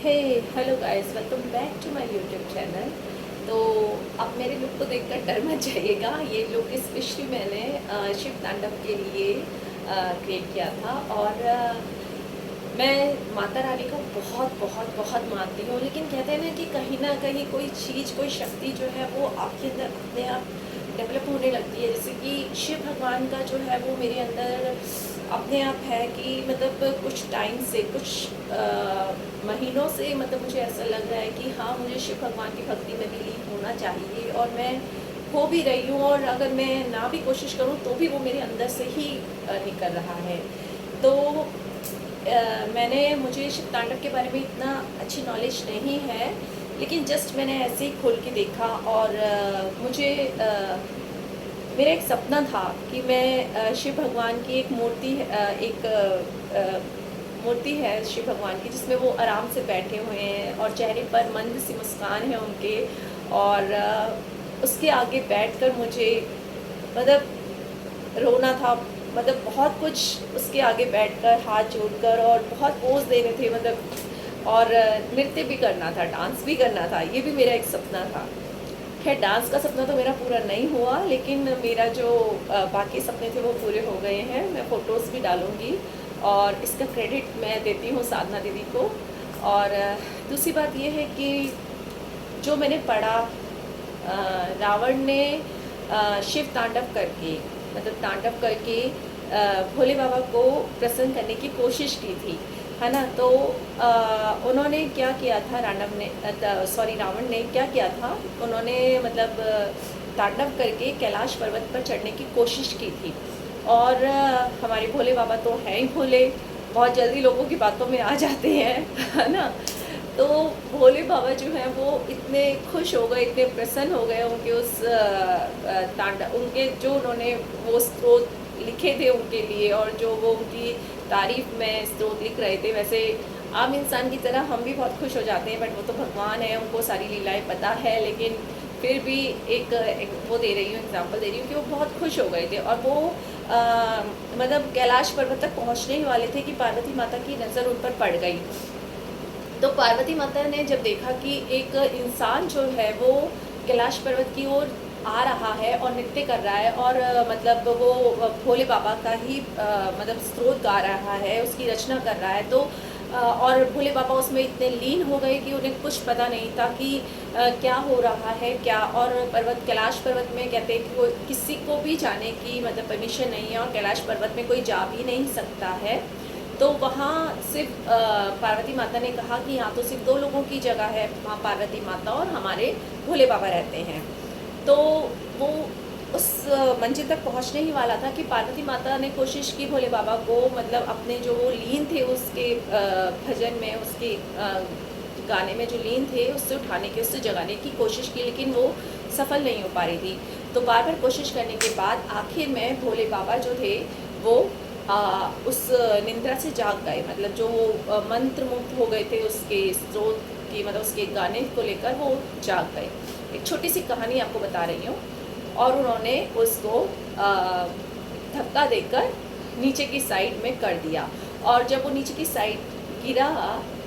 Hey hello guys, welcome back to my YouTube channel. तो अब मेरे लुक को देखकर डर मत जाइएगा। ये लुक स्पेशली मैंने शिव तांडव के लिए क्रिएट किया था। और मैं माता रानी को बहुत बहुत बहुत मानती हूँ, लेकिन कहते हैं ना कि कहीं ना कहीं कोई चीज़, कोई शक्ति जो है वो आपके अंदर अपने आप डेवलप होने लगती है। जैसे कि शिव भगवान का जो है वो मेरे अंदर अपने आप है कि मतलब कुछ टाइम से, कुछ महीनों से मतलब मुझे ऐसा लग रहा है कि हाँ, मुझे शिव भगवान की भक्ति में भी लीन होना चाहिए। और मैं हो भी रही हूँ, और अगर मैं ना भी कोशिश करूँ तो भी वो मेरे अंदर से ही निकल रहा है। तो मुझे शिव तांडव के बारे में इतना अच्छी नॉलेज नहीं है, लेकिन जस्ट मैंने ऐसे ही खोल के देखा। और मेरा एक सपना था कि मैं शिव भगवान की एक मूर्ति है शिव भगवान की, जिसमें वो आराम से बैठे हुए हैं और चेहरे पर मंद सी मुस्कान है उनके। और उसके आगे बैठकर मुझे मतलब रोना था, मतलब बहुत कुछ उसके आगे बैठकर हाथ जोड़कर, और बहुत पोज देने थे मतलब। और नृत्य भी करना था, डांस भी करना था। ये भी मेरा एक सपना था। खैर, डांस का सपना तो मेरा पूरा नहीं हुआ, लेकिन मेरा जो बाकी सपने थे वो पूरे हो गए हैं। मैं फ़ोटोज़ भी डालूँगी, और इसका क्रेडिट मैं देती हूँ साधना दीदी को। और दूसरी बात ये है कि जो मैंने पढ़ा, रावण ने शिव तांडव करके, मतलब तांडव करके भोले बाबा को प्रसन्न करने की कोशिश की थी, है ना। तो उन्होंने क्या किया था, रावण ने क्या किया था, उन्होंने मतलब तांडव करके कैलाश पर्वत पर चढ़ने की कोशिश की थी। और हमारे भोले बाबा तो हैं ही भोले, बहुत जल्दी लोगों की बातों में आ जाते हैं, है ना। तो भोले बाबा जो हैं वो इतने खुश हो गए, इतने प्रसन्न हो गए उनके उस तांडव, उनके जो उन्होंने वो स्त्रोत लिखे थे उनके लिए, और जो वो उनकी तारीफ में स्त्रोत लिख रहे थे। वैसे आम इंसान की तरह हम भी बहुत खुश हो जाते हैं, बट वो तो भगवान है, उनको सारी लीलाएं पता है। लेकिन फिर भी एक वो दे रही हूँ, एग्जांपल दे रही हूँ कि वो बहुत खुश हो गए थे। और वो मतलब कैलाश पर्वत तक पहुँचने ही वाले थे कि पार्वती माता की नज़र उन पर पड़ गई। तो पार्वती माता ने जब देखा कि एक इंसान जो है वो कैलाश पर्वत की ओर आ रहा है और नृत्य कर रहा है, और मतलब वो भोले बाबा का ही मतलब स्त्रोत गा रहा है, उसकी रचना कर रहा है। तो और भोले बाबा उसमें इतने लीन हो गए कि उन्हें कुछ पता नहीं था कि क्या हो रहा है क्या। और कैलाश पर्वत में कहते हैं कि वो किसी को भी जाने की मतलब परमिशन नहीं है, और कैलाश पर्वत में कोई जा भी नहीं सकता है। तो वहाँ सिर्फ पार्वती माता ने कहा कि यहाँ तो सिर्फ दो लोगों की जगह है, वहाँ पार्वती माता और हमारे भोले बाबा रहते हैं। तो वो उस मंजिल तक पहुँचने ही वाला था कि पार्वती माता ने कोशिश की भोले बाबा को, मतलब अपने जो वो लीन थे उसके भजन में, उसके गाने में जो लीन थे उससे उठाने की, उससे जगाने की कोशिश की, लेकिन वो सफल नहीं हो पा रही थी। तो बार बार कोशिश करने के बाद आखिर में भोले बाबा जो थे वो उस निंद्रा से जाग गए, मतलब जो मंत्र मुग्ध हो गए थे उसके स्रोत की, मतलब उसके गाने को लेकर वो जाग गए। एक छोटी सी कहानी आपको बता रही हूँ। और उन्होंने उसको धक्का देकर नीचे की साइड में कर दिया। और जब वो नीचे की साइड गिरा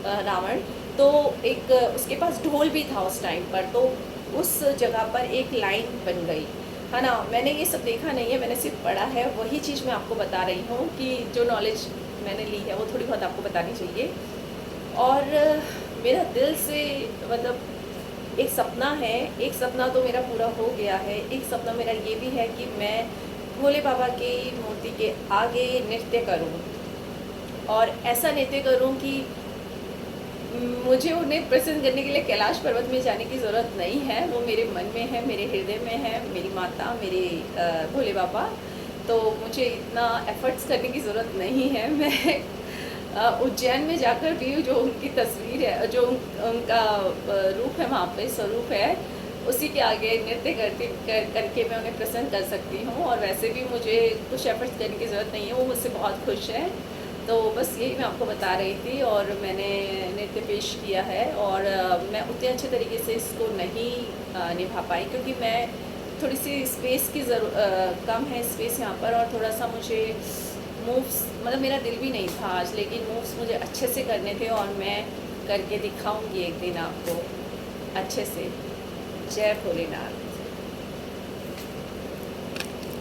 रावण, तो एक उसके पास ढोल भी था उस टाइम पर, तो उस जगह पर एक लाइन बन गई, है ना। मैंने ये सब देखा नहीं है, मैंने सिर्फ पढ़ा है। वही चीज़ मैं आपको बता रही हूँ कि जो नॉलेज मैंने ली है वो थोड़ी बहुत आपको बतानी चाहिए। और मेरा दिल से मतलब एक सपना है, एक सपना तो मेरा पूरा हो गया है। एक सपना मेरा ये भी है कि मैं भोले बाबा की मूर्ति के आगे नृत्य करूं, और ऐसा नृत्य करूं कि मुझे उन्हें प्रसन्न करने के लिए कैलाश पर्वत में जाने की ज़रूरत नहीं है। वो मेरे मन में है, मेरे हृदय में है, मेरी माता, मेरे भोले बाबा। तो मुझे इतना एफर्ट्स करने की ज़रूरत नहीं है। मैं उज्जैन में जाकर भी जो उनकी तस्वीर है, जो उनका रूप है वहाँ पे, स्वरूप है, उसी के आगे नृत्य करके मैं उन्हें प्रसन्न कर सकती हूँ। और वैसे भी मुझे कुछ एफर्ट्स करने की ज़रूरत नहीं है, वो मुझसे बहुत खुश है। तो बस यही मैं आपको बता रही थी, और मैंने नृत्य पेश किया है। और मैं उतने अच्छे तरीके से इसको नहीं निभा पाई, क्योंकि मैं थोड़ी सी स्पेस की कम है स्पेस यहाँ पर, और थोड़ा सा मुझे मूव्स, मतलब मेरा दिल भी नहीं था आज, लेकिन मूव्स मुझे अच्छे से करने थे, और मैं करके दिखाऊंगी एक दिन आपको अच्छे से। जय भोलेनाथ।